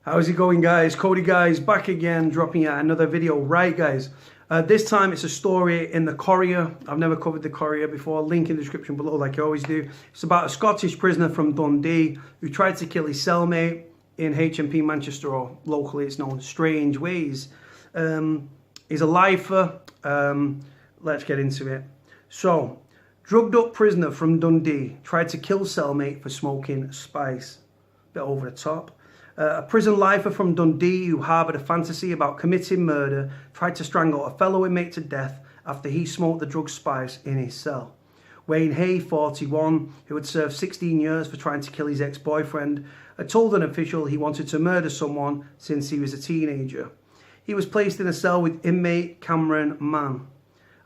How's it going, guys? Cody guys back again, dropping out another video. Right, guys, this time it's a story in the Courier. I've never covered the Courier before. Link in the description below, like I always do. It's about a Scottish prisoner from Dundee who tried to kill his cellmate in HMP Manchester, or locally it's known Strange Ways. He's a lifer. Let's get into it. So, drugged up prisoner from Dundee tried to kill cellmate for smoking spice. Bit over the top. A prison lifer from Dundee who harboured a fantasy about committing murder tried to strangle a fellow inmate to death after he smoked the drug spice in his cell. Wayne Hay, 41, who had served 16 years for trying to kill his ex-boyfriend, had told an official he wanted to murder someone since he was a teenager. He was placed in a cell with inmate Cameron Mann.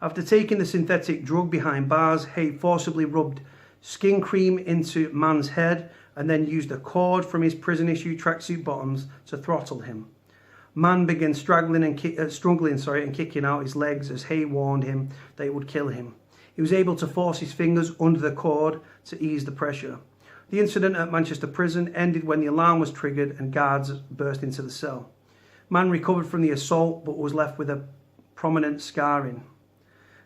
After taking the synthetic drug behind bars, Hay forcibly rubbed skin cream into Mann's head and then used a cord from his prison-issue tracksuit bottoms to throttle him. Mann began struggling and kicking out his legs as Hay warned him that it would kill him. He was able to force his fingers under the cord to ease the pressure. The incident at Manchester Prison ended when the alarm was triggered and guards burst into the cell. Mann recovered from the assault but was left with a prominent scarring.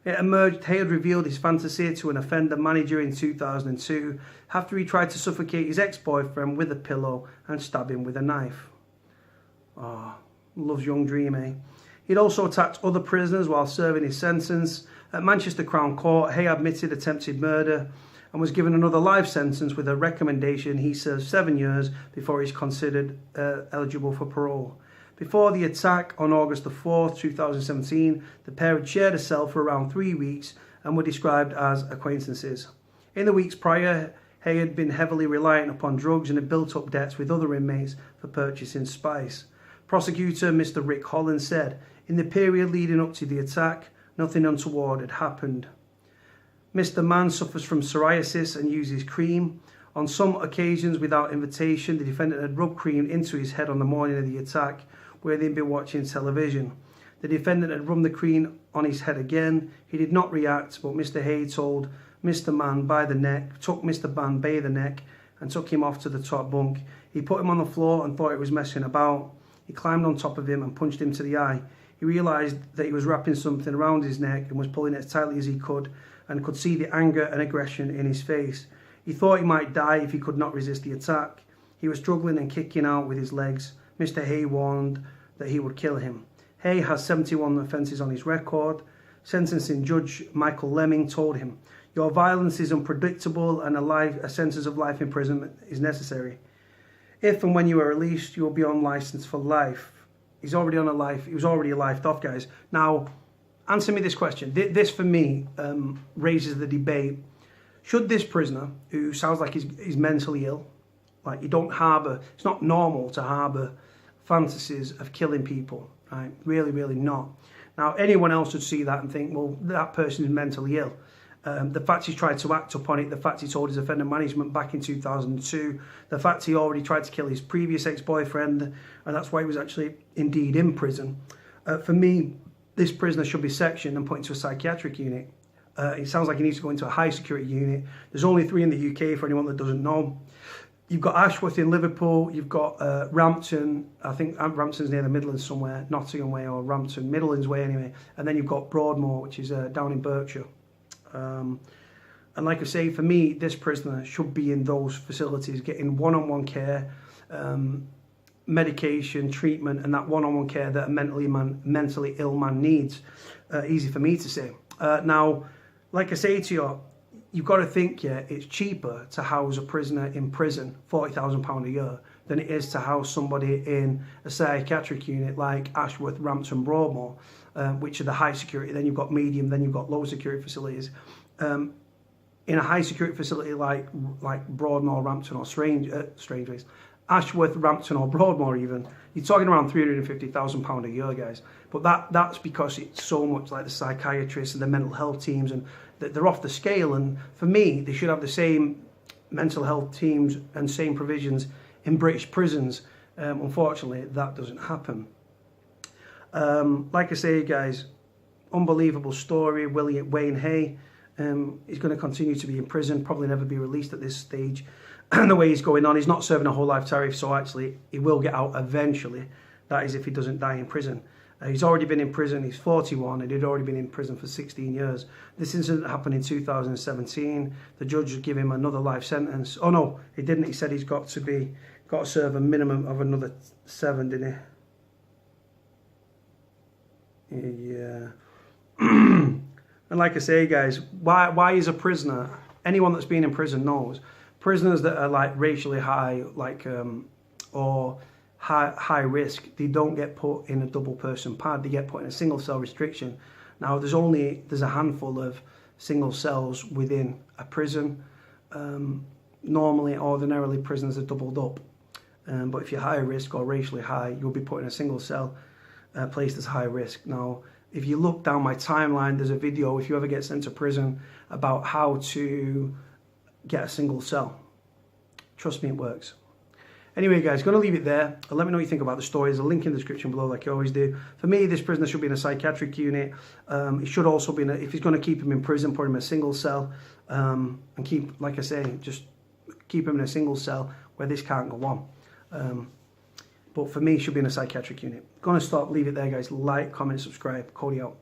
It emerged Hay had revealed his fantasy to an offender manager in 2002 after he tried to suffocate his ex-boyfriend with a pillow and stab him with a knife. Oh, love's young dream, eh? He'd also attacked other prisoners while serving his sentence. At Manchester Crown Court, Hay admitted attempted murder and was given another life sentence with a recommendation he serve 7 years before he's considered eligible for parole. Before the attack on August the 4th, 2017, the pair had shared a cell for around 3 weeks and were described as acquaintances. In the weeks prior, Hay had been heavily reliant upon drugs and had built up debts with other inmates for purchasing spice. Prosecutor Mr. Rick Holland said, in the period leading up to the attack, nothing untoward had happened. Mr. Mann suffers from psoriasis and uses cream. On some occasions, without invitation, the defendant had rubbed cream into his head on the morning of the attack, where they'd been watching television. The defendant had rubbed the cream on his head again. He did not react, but Mr. Hay told Mr. Mann by the neck, took Mr. Mann by the neck and took him off to the top bunk. He put him on the floor and thought it was messing about. He climbed on top of him and punched him to the eye. He realised that he was wrapping something around his neck and was pulling it as tightly as he could, and could see the anger and aggression in his face. He thought he might die if he could not resist the attack. He was struggling and kicking out with his legs. Mr. Hay warned that he would kill him. Hay has 71 offences on his record. Sentencing Judge Michael Lemming told him, "Your violence is unpredictable and a sentence of life imprisonment is necessary. If and when you are released, you will be on licence for life." He was already lifed off, guys. Now, answer me this question. This, for me, raises the debate. Should this prisoner, who sounds like he's mentally ill, like you don't harbour, it's not normal to harbour fantasies of killing people, right? Really, really not. Now, anyone else would see that and think, well, that person is mentally ill. The fact he's tried to act upon it, the fact he told his offender management back in 2002, the fact he already tried to kill his previous ex-boyfriend, and that's why he was actually indeed in prison. For me, this prisoner should be sectioned and put into a psychiatric unit. It sounds like he needs to go into a high security unit. There's only 3 in the UK for anyone that doesn't know. You've got Ashworth in Liverpool, you've got Rampton, I think Rampton's near the Midlands somewhere, Nottingham way or Rampton, Midlands way anyway, and then you've got Broadmoor, which is down in Berkshire. And like I say, for me, this prisoner should be in those facilities, getting one-on-one care, medication, treatment, and that one-on-one care that a mentally ill man needs. Easy for me to say. Now, like I say to you, you've got to think, yeah, it's cheaper to house a prisoner in prison, £40,000 a year, than it is to house somebody in a psychiatric unit like Ashworth, Rampton, Broadmoor, which are the high security. Then you've got medium, then you've got low security facilities. In a high security facility like Broadmoor, Rampton, or Strangeways, Ashworth, Rampton, or Broadmoor even, you're talking around £350,000 a year, guys. But that's because it's so much like the psychiatrists and the mental health teams, and they're off the scale. And for me, they should have the same mental health teams and same provisions in British prisons. Unfortunately, that doesn't happen. Like I say, guys, unbelievable story, Wayne Hay. He's going to continue to be in prison, probably never be released at this stage. And the way he's going on, he's not serving a whole life tariff, so actually he will get out eventually. That is if he doesn't die in prison. He's already been in prison, he's 41, and he'd already been in prison for 16 years. This incident happened in 2017. The judge would give him another life sentence. Oh no, he didn't. He said he's got to serve a minimum of another 7, didn't he? Yeah. And like I say, guys, why is a prisoner, anyone that's been in prison knows, prisoners that are like racially high, like or high risk, they don't get put in a double person pad, they get put in a single cell restriction. Now there's a handful of single cells within a prison. Normally, ordinarily, prisoners are doubled up, but if you're high risk or racially high, you'll be put in a single cell placed as high risk. Now if you look down my timeline, there's a video, if you ever get sent to prison, about how to get a single cell. Trust me, it works. Anyway, guys, going to leave it there. Let me know what you think about the story. There's a link in the description below, like you always do. For me, this prisoner should be in a psychiatric unit. It should also be if he's going to keep him in prison, put him in a single cell, and keep, like I say, just keep him in a single cell where this can't go on. But for me, he should be in a psychiatric unit. Going to stop, leave it there, guys. Like, comment, subscribe. Cody out.